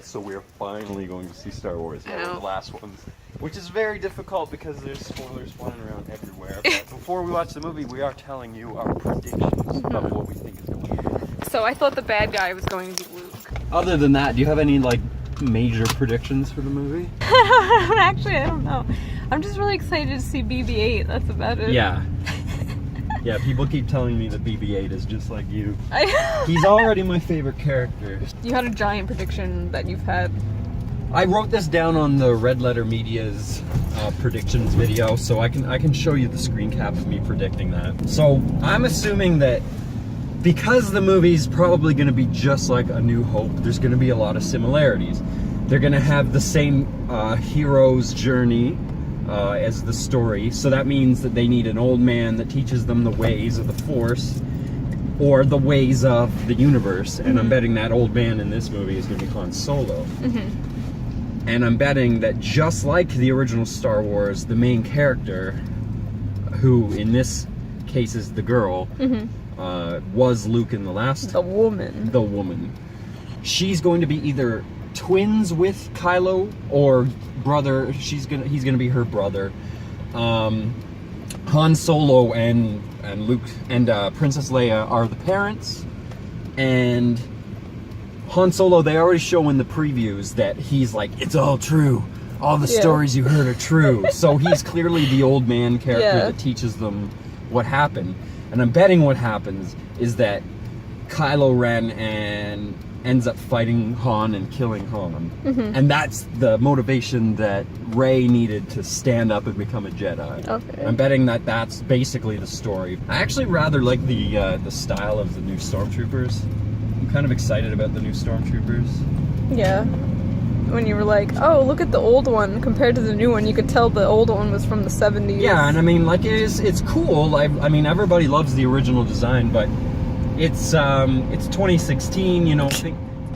so we're finally going to see Star Wars, I know. the last ones, which is very difficult because there's spoilers flying around everywhere. But before we watch the movie, we are telling you our predictions of what we think is going to happen. So I thought the bad guy was going to be Luke. Other than that, do you have any like major predictions for the movie? Actually, I don't know. I'm just really excited to see BB-8. That's about it. Yeah. Yeah, people keep telling me that BB-8 is just like you. I He's already my favorite character. You had a giant prediction that you've had. I wrote this down on the Red Letter Media's predictions video, so I can show you the screen cap of me predicting that. So I'm assuming that because the movie's probably going to be just like A New Hope, there's going to be a lot of similarities. They're going to have the same hero's journey as the story, so that means that they need an old man that teaches them the ways of the Force or the ways of the universe, and I'm betting that old man in this movie is going to be Han Solo. And I'm betting that just like the original Star Wars, the main character, who in this case is the girl, was Luke in the last. The woman. The woman. She's going to be either twins with Kylo or brother. He's gonna be her brother. Han Solo and Luke and Princess Leia are the parents, and Han Solo, they already show in the previews that he's like, it's all true. All the stories you heard are true. So he's clearly the old man character that teaches them what happened. And I'm betting what happens is that Kylo Ren ends up fighting Han and killing Han. And that's the motivation that Rey needed to stand up and become a Jedi. Okay. I'm betting that that's basically the story. I actually rather like the style of the new Stormtroopers. I'm kind of excited about the new Stormtroopers. Yeah. When you were like, oh, look at the old one compared to the new one, you could tell the old one was from the 70s. Yeah, and I mean, like, it's cool. I mean, everybody loves the original design, but it's 2016, you know.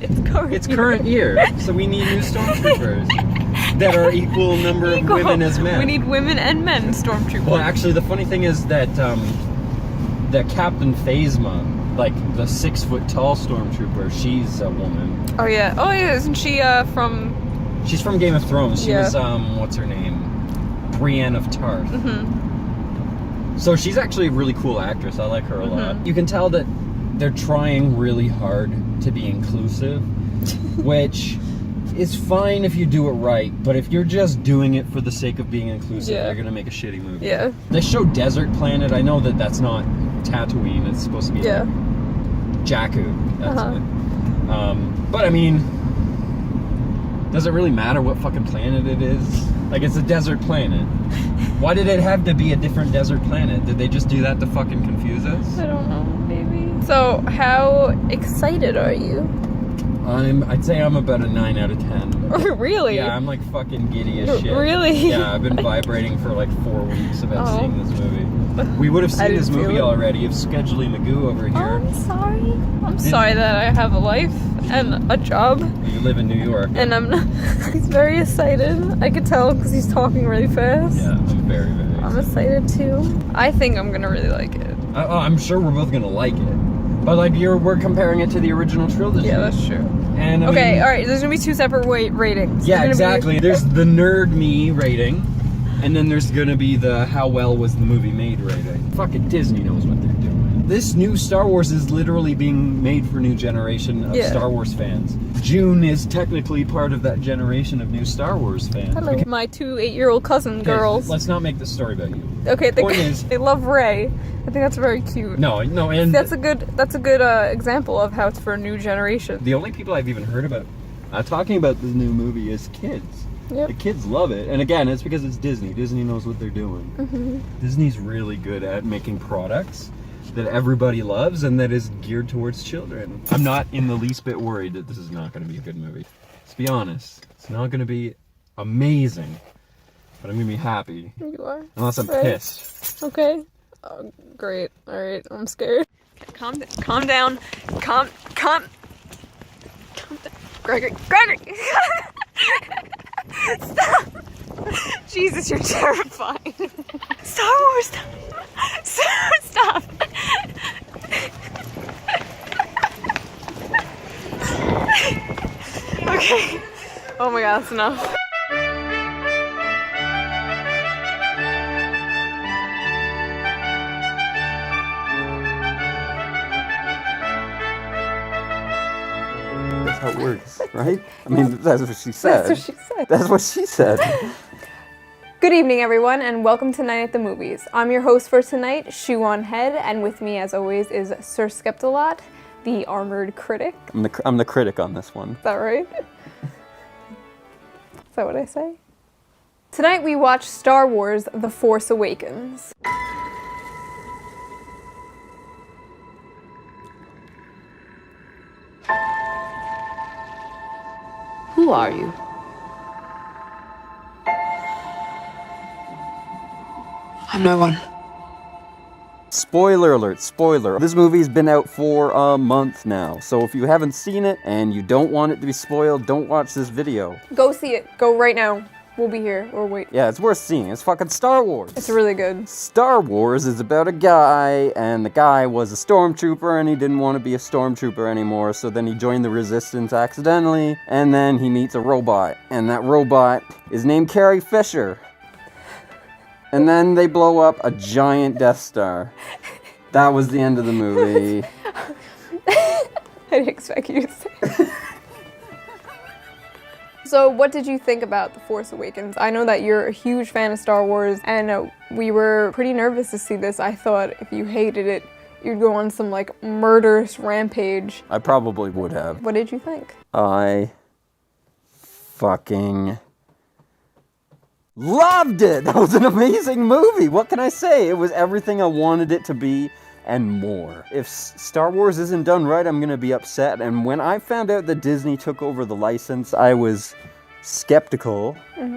It's current year, so we need new Stormtroopers that are equal number of women as men. We need women and men Stormtroopers. Well, actually, the funny thing is that that Captain Phasma, like the 6 foot tall Stormtrooper, she's a woman. Oh yeah, isn't she from? She's from Game of Thrones. She was what's her name? Brienne of Tarth. So she's actually a really cool actress. I like her a lot. You can tell that they're trying really hard to be inclusive, which is fine if you do it right, but if you're just doing it for the sake of being inclusive, you're gonna make a shitty movie. Yeah. They show Desert Planet. I know that that's not Tatooine. It's supposed to be like Jakku. That's it. But I mean, does it really matter what fucking planet it is? Like, it's a desert planet. Why did it have to be a different desert planet? Did they just do that to fucking confuse us? I don't know, maybe. So, how excited are you? I'd say I'm about a 9 out of 10. Really? Yeah, I'm like fucking giddy as shit. Really? Yeah, I've been vibrating for like 4 weeks about seeing this movie. We would have seen this movie already if Scheduley Magoo over here. Oh, I'm sorry. I'm sorry that I have a life and a job. You live in New York. And I'm not. He's very excited. I could tell because he's talking really fast. Yeah, I'm very, very excited. I'm excited too. I think I'm gonna really like it. I'm sure we're both gonna like it. But like, we're comparing it to the original trilogy. Yeah, that's true. And I okay, mean, all right. There's gonna be 2 separate ratings. Yeah, exactly. There's the nerd me rating, and then there's gonna be the how well was the movie made rating. Fucking Disney knows what they're doing. This new Star Wars is literally being made for a new generation of Star Wars fans. June is technically part of that generation of new Star Wars fans. Hello, my 2 8-year-old cousin girls. Let's not make this story about you. Okay, The point is, they love Rey. I think that's very cute. No, and that's a good example of how it's for a new generation. The only people I've even heard about talking about this new movie is kids. Yep. The kids love it, and again, it's because it's Disney. Disney knows what they're doing. Disney's really good at making products that everybody loves and that is geared towards children. I'm not in the least bit worried that this is not going to be a good movie. Let's be honest. It's not going to be amazing, but I'm going to be happy. You are. Unless I'm pissed. Okay. Oh, great. All right. I'm scared. Calm down. Calm down. Calm down. Gregory. Stop. Jesus, you're terrifying. Star Wars. Stop. Okay. Oh my god, that's enough. That's how it works, right? I mean, that's what she said. That's what she said. That's what she said. Good evening, everyone, and welcome to Night at the Movies. I'm your host for tonight, Shoe on Head, and with me, as always, is Sir Skeptalot, the armored critic. I'm the critic on this one. Is that right? Is that what I say? Tonight we watch Star Wars: The Force Awakens. Who are you? I'm no one. Spoiler alert, spoiler. This movie's been out for a month now, so if you haven't seen it and you don't want it to be spoiled, don't watch this video. Go see it. Go right now. We'll be here, or wait. Yeah, it's worth seeing. It's fucking Star Wars. It's really good. Star Wars is about a guy, and the guy was a stormtrooper, and he didn't want to be a stormtrooper anymore, so then he joined the Resistance accidentally, and then he meets a robot, and that robot is named Carrie Fisher. And then they blow up a giant Death Star. That was the end of the movie. I didn't expect you to say. So what did you think about The Force Awakens? I know that you're a huge fan of Star Wars, and we were pretty nervous to see this. I thought if you hated it, you'd go on some, like, murderous rampage. I probably would have. What did you think? I fucking loved it! That was an amazing movie! What can I say? It was everything I wanted it to be and more. If Star Wars isn't done right, I'm gonna be upset. And when I found out that Disney took over the license, I was skeptical. Mm-hmm.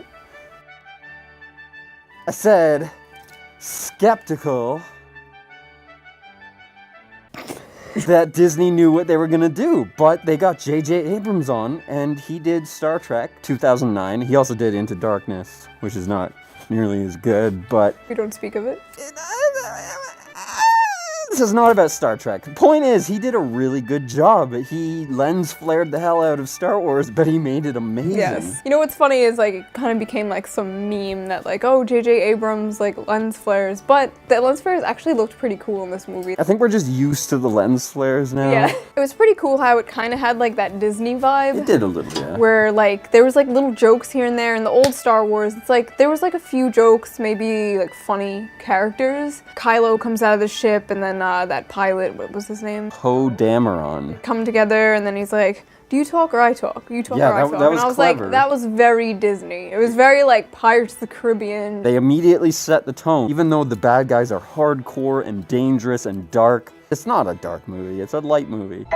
I said, skeptical that Disney knew what they were gonna do. But they got J.J. Abrams on, and he did Star Trek 2009. He also did Into Darkness, which is not nearly as good, but... We don't speak of it? This is not about Star Trek. The point is, he did a really good job. He lens flared the hell out of Star Wars, but he made it amazing. Yes. You know what's funny is, like, it kind of became like some meme that, like, oh, J.J. Abrams, like, lens flares. But the lens flares actually looked pretty cool in this movie. I think we're just used to the lens flares now. Yeah. It was pretty cool how it kind of had, like, that Disney vibe. It did a little, yeah. Where, like, there was, like, little jokes here and there. In the old Star Wars, it's like, there was, like, a few jokes, maybe, like, funny characters. Kylo comes out of the ship, and then that pilot, what was his name? Poe Dameron. Come together, and then he's like, do you talk or I talk? You talk Yeah, or I talk? that was and I was clever. like, that was very Disney. It was very like Pirates of the Caribbean. They immediately set the tone. Even though the bad guys are hardcore and dangerous and dark, it's not a dark movie, it's a light movie.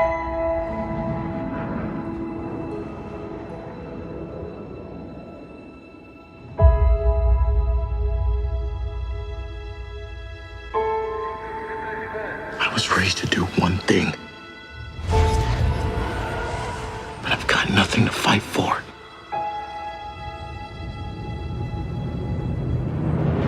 I was raised to do one thing. But I've got nothing to fight for.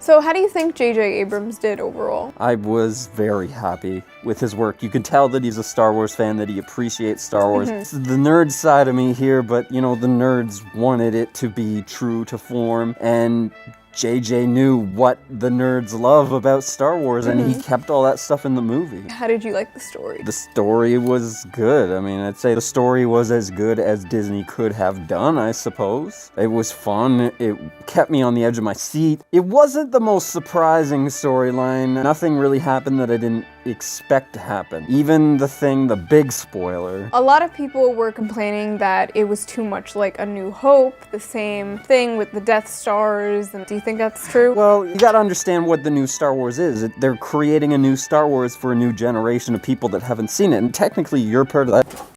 So how do you think J.J. Abrams did overall? I was very happy with his work. You can tell that he's a Star Wars fan, that he appreciates Star Wars. This is the nerd side of me here, but you know, the nerds wanted it to be true to form, and JJ knew what the nerds love about Star Wars, and he kept all that stuff in the movie. How did you like the story? The story was good. I mean, I'd say the story was as good as Disney could have done, I suppose. It was fun. It kept me on the edge of my seat. It wasn't the most surprising storyline. Nothing really happened that I didn't expect to happen. Even the big spoiler. A lot of people were complaining that it was too much like A New Hope, the same thing with the Death Stars, and do you think that's true? Well, you gotta understand what the new Star Wars is. They're creating a new Star Wars for a new generation of people that haven't seen it, and technically you're part of that.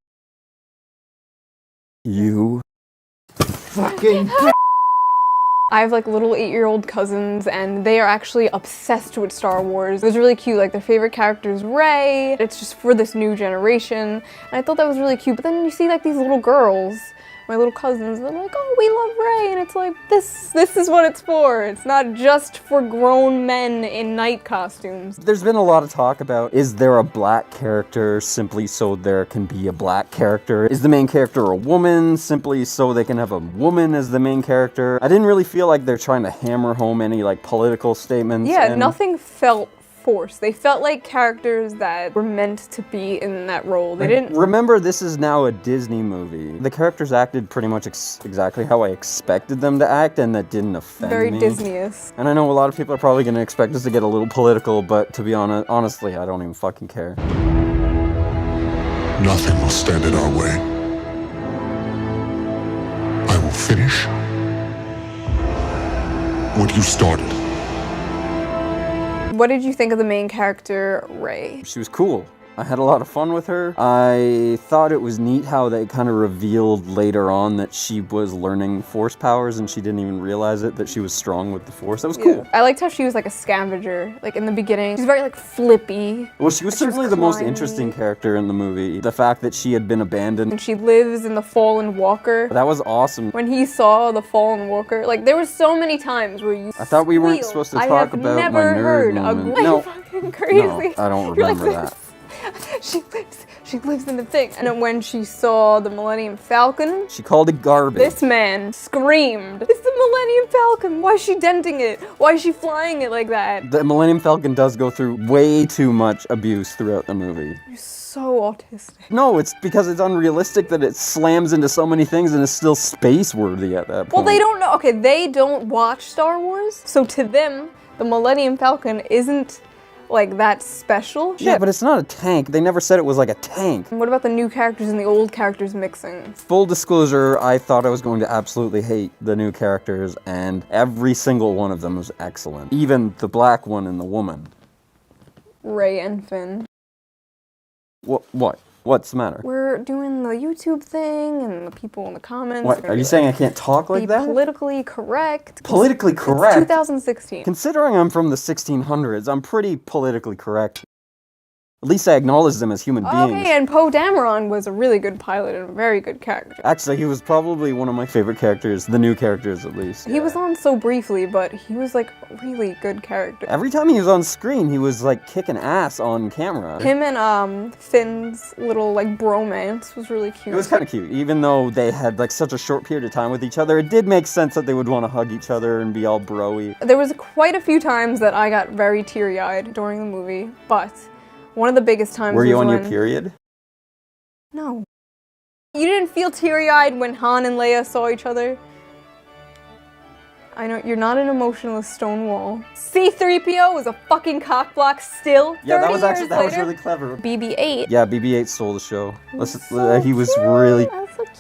You fucking I have like little 8-year-old cousins, and they are actually obsessed with Star Wars. It was really cute. Like their favorite character is Rey. It's just for this new generation. And I thought that was really cute. But then you see like these little girls my little cousins, they're like, oh, we love Rey, and it's like, this is what it's for. It's not just for grown men in night costumes. There's been a lot of talk about, is there a black character simply so there can be a black character? Is the main character a woman simply so they can have a woman as the main character? I didn't really feel like they're trying to hammer home any like political statements. Yeah, nothing felt forced. They felt like characters that were meant to be in that role. They didn't... Remember, this is now a Disney movie. The characters acted pretty much exactly how I expected them to act, and that didn't offend Very me. Disney-esque. And I know a lot of people are probably going to expect us to get a little political, but to be honest, honestly, I don't even fucking care. Nothing will stand in our way. I will finish what you started. What did you think of the main character, Rey? She was cool. I had a lot of fun with her. I thought it was neat how they kind of revealed later on that she was learning Force powers and she didn't even realize it, that she was strong with the Force. That was cool. I liked how she was like a scavenger, like in the beginning. She's very like flippy. Well, she was certainly the most interesting character in the movie. The fact that she had been abandoned. And she lives in the Fallen Walker. That was awesome. When he saw the Fallen Walker, like there were so many times where you I thought we weren't supposed to talk about my nerd moment. No, fucking crazy. No, I don't remember that. She lives in the thing. And then when she saw the Millennium Falcon, she called it garbage. This man screamed, "It's the Millennium Falcon! Why is she denting it? Why is she flying it like that?" The Millennium Falcon does go through way too much abuse throughout the movie. You're so autistic. No, it's because it's unrealistic that it slams into so many things and is still space-worthy at that point. Well, they don't know. Okay, they don't watch Star Wars, so to them, the Millennium Falcon isn't like that special. Yeah, but it's not a tank. They never said it was like a tank. And what about the new characters and the old characters mixing? Full disclosure, I thought I was going to absolutely hate the new characters, and every single one of them was excellent. Even the black one and the woman. Rey and Finn. What? What's the matter? We're doing the YouTube thing, and the people in the comments. What? Are you saying I can't talk like that? Politically correct. Politically correct? It's 2016. Considering I'm from the 1600s, I'm pretty politically correct. At least I acknowledge them as human beings. Okay, and Poe Dameron was a really good pilot and a very good character. Actually, he was probably one of my favorite characters, the new characters at least. He was on so briefly, but he was like a really good character. Every time he was on screen, he was like kicking ass on camera. Him and Finn's little like bromance was really cute. It was kind of cute. Even though they had like such a short period of time with each other, it did make sense that they would want to hug each other and be all bro-y. There was quite a few times that I got very teary-eyed during the movie, but one of the biggest times Were you was on your when... period? No. You didn't feel teary-eyed when Han and Leia saw each other? I know, you're not an emotionless Stonewall. C-3PO was a fucking cockblock still. Yeah, that was 30 years later. really clever. BB-8. Yeah, BB-8 stole the show. So He was cute. really... That's so cute.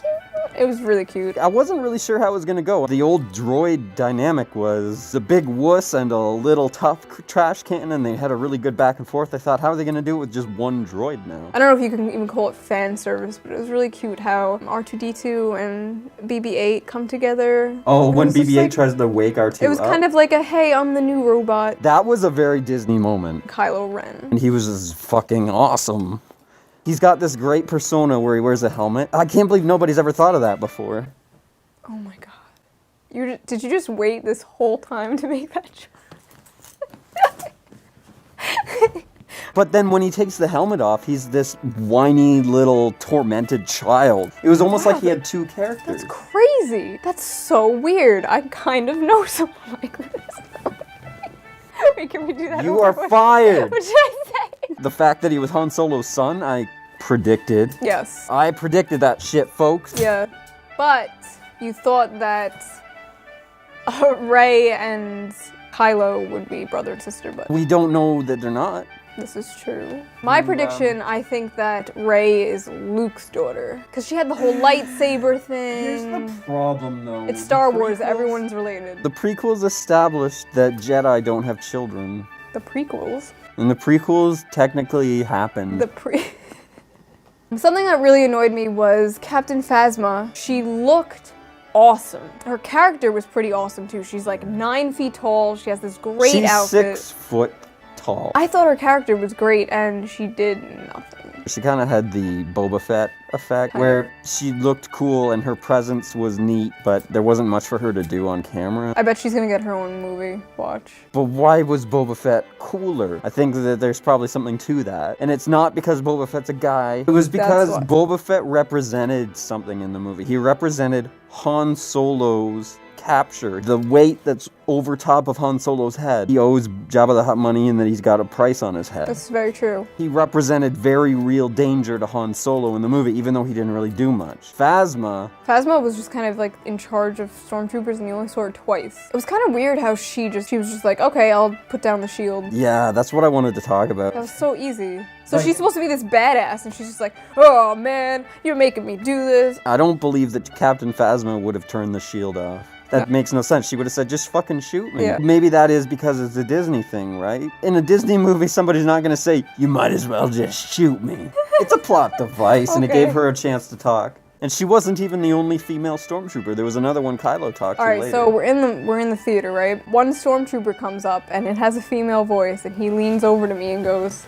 It was really cute. I wasn't really sure how it was gonna go. The old droid dynamic was a big wuss and a little tough trash can, and they had a really good back and forth. I thought, how are they gonna do it with just one droid now? I don't know if you can even call it fan service, but it was really cute how R2-D2 and BB-8 come together. Oh, when It was just BB-8 like- tries to wake R2 It was kind of like a, hey, I'm the new robot. That was a very Disney moment. Kylo Ren. And he was just fucking awesome. He's got this great persona where he wears a helmet. I can't believe nobody's ever thought of that before. Oh my god. Did you just wait this whole time to make that choice? But then when he takes the helmet off, he's this whiny little tormented child. It was almost like he had two characters. That's crazy. That's so weird. I kind of know someone like this. Wait, can we do that? You are fired. What should I say? The fact that he was Han Solo's son, I predicted. Yes. I predicted that shit, folks. Yeah. But you thought that Rey and Kylo would be brother and sister, but We don't know that they're not. this is true. My prediction, I think that Rey is Luke's daughter. Because she had the whole lightsaber thing. problem, though. It's Star Wars, everyone's related. The prequels established that Jedi don't have children. The prequels. And the prequels technically happened. Something that really annoyed me was Captain Phasma. She looked awesome. Her character was pretty awesome too. She's like 9 feet tall. She has this great She's outfit. 6 foot tall. I thought her character was great and she did nothing. She kind of had the Boba Fett effect, where she looked cool and her presence was neat, but there wasn't much for her to do on camera. I bet she's gonna get her own movie. Watch. But why was Boba Fett cooler? I think that there's probably something to that. And it's not because Boba Fett's a guy. It was because Boba Fett represented something in the movie. He represented Han Solo's capture, the weight that's over top of Han Solo's head. He owes Jabba the Hutt money and that he's got a price on his head. That's very true. He represented very real danger to Han Solo in the movie, even though he didn't really do much. Phasma was just kind of like in charge of stormtroopers and you only saw her twice. It was kind of weird how she was just like, okay, I'll put down the shield. Yeah, that's what I wanted to talk about. That was so easy. So she's supposed to be this badass and she's just like, oh man, you're making me do this. I don't believe that Captain Phasma would have turned the shield off. That makes no sense. She would have said, just fucking shoot me. Yeah. Maybe that is because it's a Disney thing, right? In a Disney movie, somebody's not going to say, you might as well just shoot me. It's a plot device, and it gave her a chance to talk. And she wasn't even the only female stormtrooper. There was another one Kylo talked to later. Alright, so we're in the theater, right? One stormtrooper comes up, and it has a female voice, and he leans over to me and goes,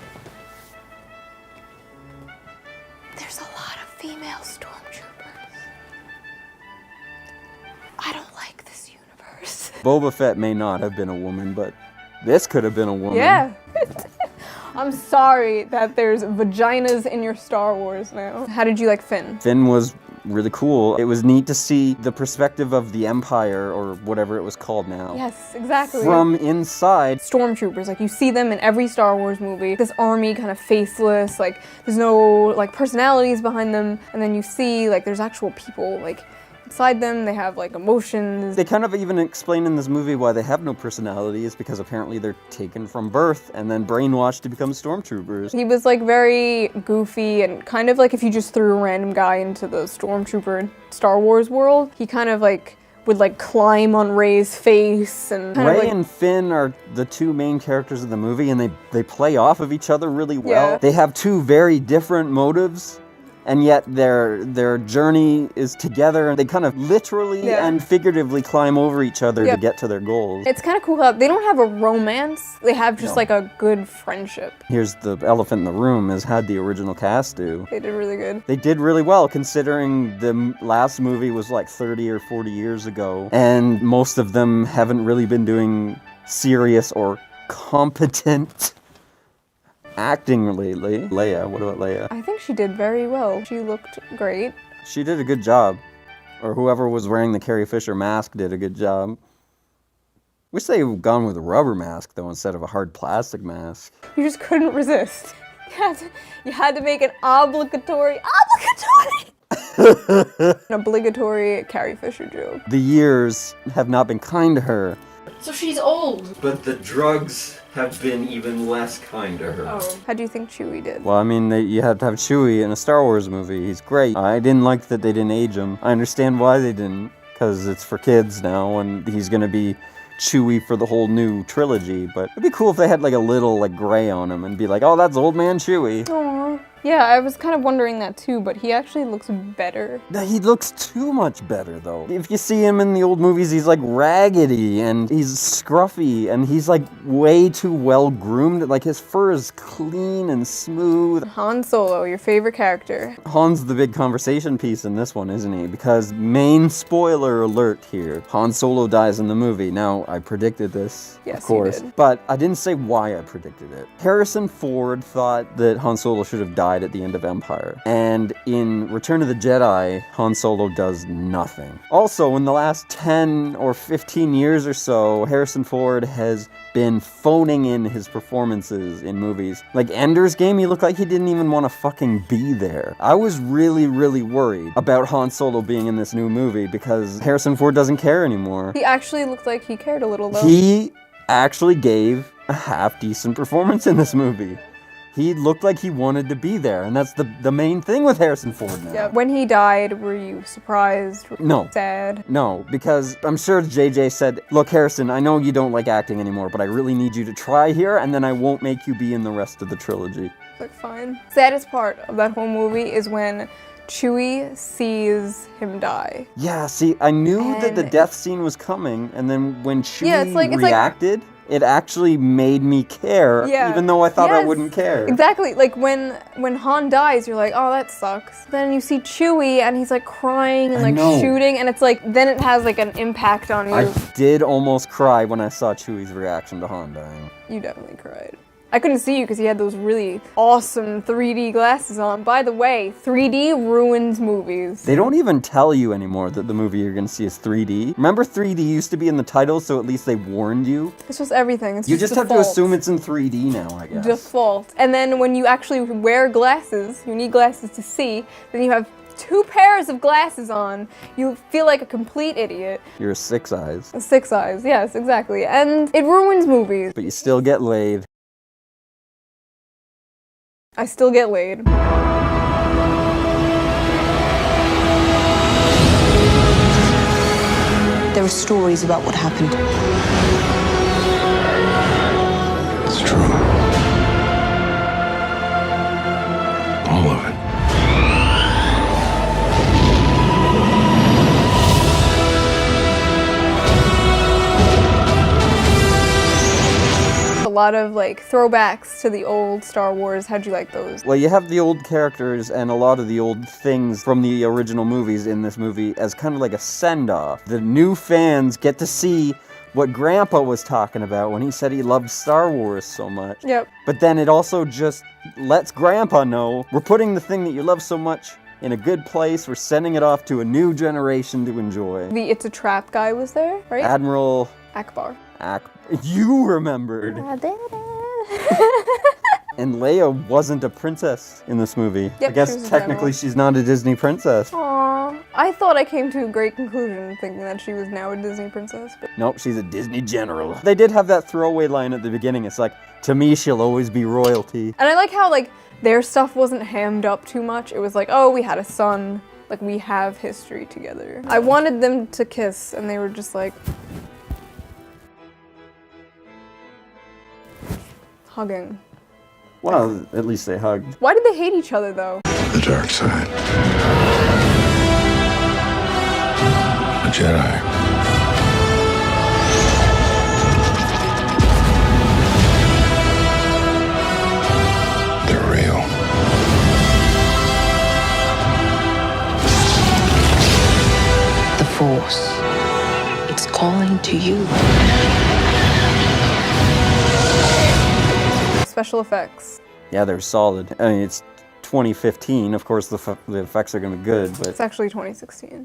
there's a lot of female stormtroopers. I don't like this universe. Boba Fett may not have been a woman, but this could have been a woman. Yeah. I'm sorry that there's vaginas in your Star Wars now. How did you like Finn? Finn was really cool. It was neat to see the perspective of the Empire, or whatever it was called now. Yes, exactly. From inside. Stormtroopers, like you see them in every Star Wars movie. This army kind of faceless, like there's no like personalities behind them. And then you see like there's actual people like inside them, they have like emotions. They kind of even explain in this movie why they have no personality is because apparently they're taken from birth and then brainwashed to become stormtroopers. He was like very goofy and kind of like if you just threw a random guy into the stormtrooper Star Wars world, he kind of like would like climb on Rey's face and kind Rey of like, and Finn are the two main characters of the movie and they play off of each other really well. Yeah. They have two very different motives. And yet their journey is together, and they kind of literally and figuratively climb over each other to get to their goals. It's kind of cool how they don't have a romance, they have just like a good friendship. Here's the elephant in the room, is how'd the original cast do? They did really good. They did really well, considering the last movie was like 30 or 40 years ago, and most of them haven't really been doing serious or competent acting lately. Leia, what about Leia? I think she did very well. She looked great. She did a good job. Or whoever was wearing the Carrie Fisher mask did a good job. Wish they had gone with a rubber mask, though, instead of a hard plastic mask. You just couldn't resist. You had to make an obligatory Carrie Fisher joke. The years have not been kind to her. So she's old. But the drugs have been even less kind to her. Oh. How do you think Chewie did? Well, I mean, you had to have Chewie in a Star Wars movie. He's great. I didn't like that they didn't age him. I understand why they didn't, because it's for kids now, and he's gonna be Chewie for the whole new trilogy. But it'd be cool if they had like a little like gray on him and be like, oh, that's old man Chewie. Aww. Yeah, I was kind of wondering that too, but he actually looks better. He looks too much better, though. If you see him in the old movies, he's like raggedy, and he's scruffy, and he's like way too well groomed. Like his fur is clean and smooth. Han Solo, your favorite character. Han's the big conversation piece in this one, isn't he? Because main spoiler alert here, Han Solo dies in the movie. Now, I predicted this, Yes, of course, you did. but I didn't say why I predicted it. Harrison Ford thought that Han Solo should have died at the end of Empire. And in Return of the Jedi, Han Solo does nothing. Also, in the last 10 or 15 years or so, Harrison Ford has been phoning in his performances in movies. Like Ender's Game, he looked like he didn't even want to fucking be there. I was really, really worried about Han Solo being in this new movie because Harrison Ford doesn't care anymore. He actually looked like he cared a little though. He actually gave a half-decent performance in this movie. He looked like he wanted to be there, and that's the main thing with Harrison Ford now. Yeah. When he died, were you surprised? No. Sad? No, because I'm sure JJ said, look, Harrison, I know you don't like acting anymore, but I really need you to try here, and then I won't make you be in the rest of the trilogy. Like, fine. Saddest part of that whole movie is when Chewie sees him die. Yeah, see, I knew that the death scene was coming, and then when Chewie reacted, it actually made me care, Yeah. even though I thought I Yes. wouldn't care. Exactly, like when Han dies, you're like, oh, that sucks. Then you see Chewie and he's like crying and I like know. shooting, and it's like, then it has like an impact on you. I did almost cry when I saw Chewie's reaction to Han dying. You definitely cried. I couldn't see you because he had those really awesome 3D glasses on. By the way, 3D ruins movies. They don't even tell you anymore that the movie you're gonna see is 3D. Remember 3D used to be in the title, so at least they warned you? It's just everything. It's You just just have to default. assume it's in 3D now, I guess. Default. And then when you actually wear glasses, you need glasses to see, then you have 2 pairs of glasses on. You feel like a complete idiot. You're a 6 eyes, 6 eyes, yes, exactly. And it ruins movies. but you still get laid. I still get laid. There are stories about what happened. It's true. All of it. A lot of like throwbacks to the old Star Wars. How'd you like those? Well, you have the old characters and a lot of the old things from the original movies in this movie as kind of like a send-off. The new fans get to see what Grandpa was talking about when he said he loved Star Wars so much. Yep. But then it also just lets Grandpa know, we're putting the thing that you love so much in a good place, we're sending it off to a new generation to enjoy. The It's a Trap guy was there, right? Admiral Akbar. You remembered. I did it. And Leia wasn't a princess in this movie. Yep, I guess she was a technically general. she's not a Disney princess. Aww. I thought I came to a great conclusion thinking that she was now a Disney princess, but Nope, she's a Disney general. They did have that throwaway line at the beginning. It's like, to me, she'll always be royalty. and I like how like their stuff wasn't hammed up too much. It was like, oh, we had a son, like we have history together. I wanted them to kiss and they were just like hugging. Well, at least they hugged. Why did they hate each other though? The dark side. A Jedi. They're real. The Force. It's calling to you. Special effects. Yeah, they're solid. I mean, it's 2015. Of course, the effects are going to be good, but It's actually 2016.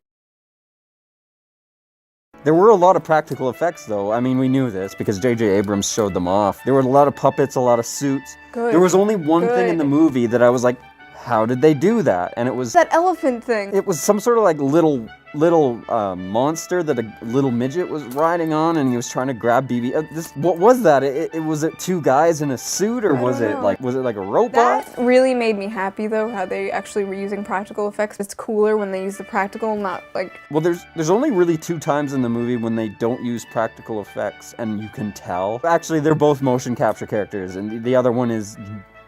there were a lot of practical effects, though. I mean, we knew this because J.J. Abrams showed them off. There were a lot of puppets, a lot of suits. Good. There was only one thing in the Good. movie that I was like, how did they do that? And it was That elephant thing. it was some sort of like little monster that a little midget was riding on, and he was trying to grab BB. What was that? Was it 2 guys in a suit, or I was don't it know. like a robot? That really made me happy though, how they actually were using practical effects. It's cooler when they use the practical, not like, Well, there's only really 2 times in the movie when they don't use practical effects, and you can tell. Actually, they're both motion capture characters, and the other one is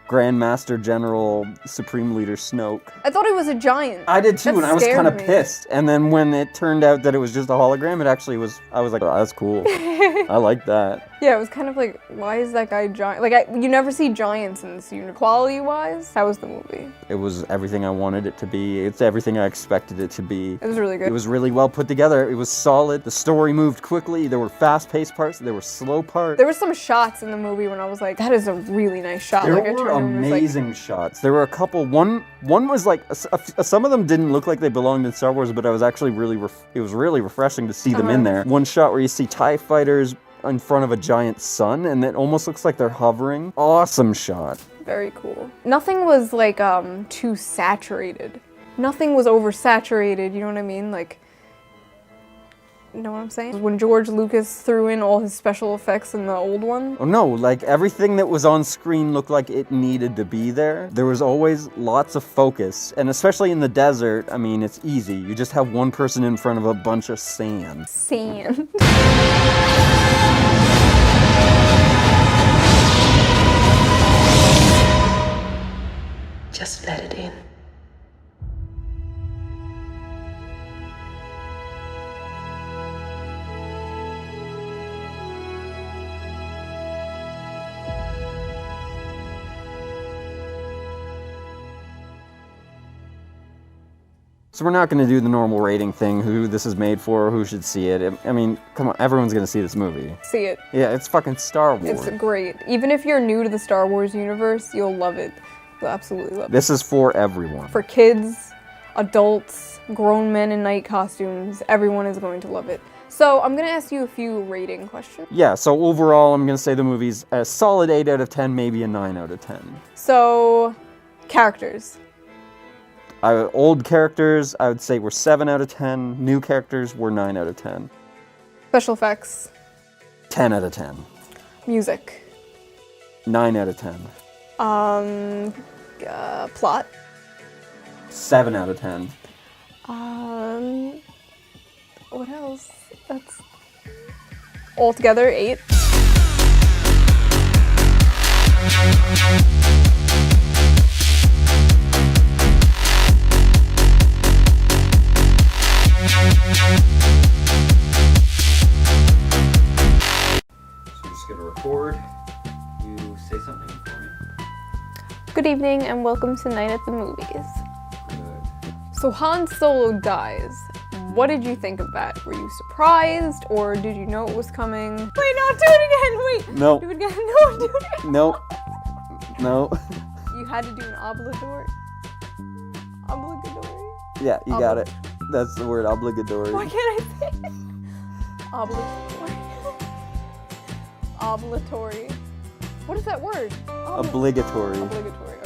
Grandmaster General Supreme Leader Snoke. I thought it was a giant. I did too, That and I was scared kind of me. pissed. And then when it turned out that it was just a hologram, it actually was. I was like, oh, that's cool. I like that. Yeah, it was kind of like, why is that guy giant? Like, you never see giants in this universe. Quality-wise, that was the movie. It was everything I wanted it to be. It's everything I expected it to be. It was really good. It was really well put together. It was solid. The story moved quickly. There were fast-paced parts. There were slow parts. There were some shots in the movie when I was like, that is a really nice shot. There like, I were turned and was like, amazing shots. There were a couple. One was like some of them didn't look like they belonged in Star Wars, but I was actually it was really refreshing to see them in there. One shot where you see TIE fighters in front of a giant sun, and it almost looks like they're hovering. Awesome shot. very cool. Nothing was like too saturated. Nothing was oversaturated, you know what I mean? Like, you know what I'm saying? When George Lucas threw in all his special effects in the old one. Oh no, like everything that was on screen looked like it needed to be there. There was always lots of focus, and especially in the desert, I mean, it's easy. You just have one person in front of a bunch of sand. Sand. Just let it in. So we're not going to do the normal rating thing, who this is made for, who should see it. I mean, come on, everyone's going to see this movie. See it. Yeah, it's fucking Star Wars. It's great. Even if you're new to the Star Wars universe, you'll love it. You'll absolutely love it. This is for everyone. For kids, adults, grown men in night costumes, everyone is going to love it. So I'm going to ask you a few rating questions. Yeah, so overall, I'm going to say the movie's a solid 8 out of 10, maybe a 9 out of 10. So, characters. Old characters, I would say were 7 out of 10. New characters were 9 out of 10. Special effects. 10 out of 10. Music. 9 out of 10. Plot. 7 out of 10. What else? That's altogether 8. So I'm just gonna record. You say something for me. Good evening and welcome to Night at the Movies. So Han Solo dies. What did you think of that? Were you surprised or did you know it was coming? Wait, no, do it again, wait! No. Do it again, no, do it again. No. No. You had to do an obligatory. Obligatory? Yeah, you got it. That's the word, obligatory. Why can't I say it? Obligatory. Obligatory. What is that word? Obligatory. Obligatory.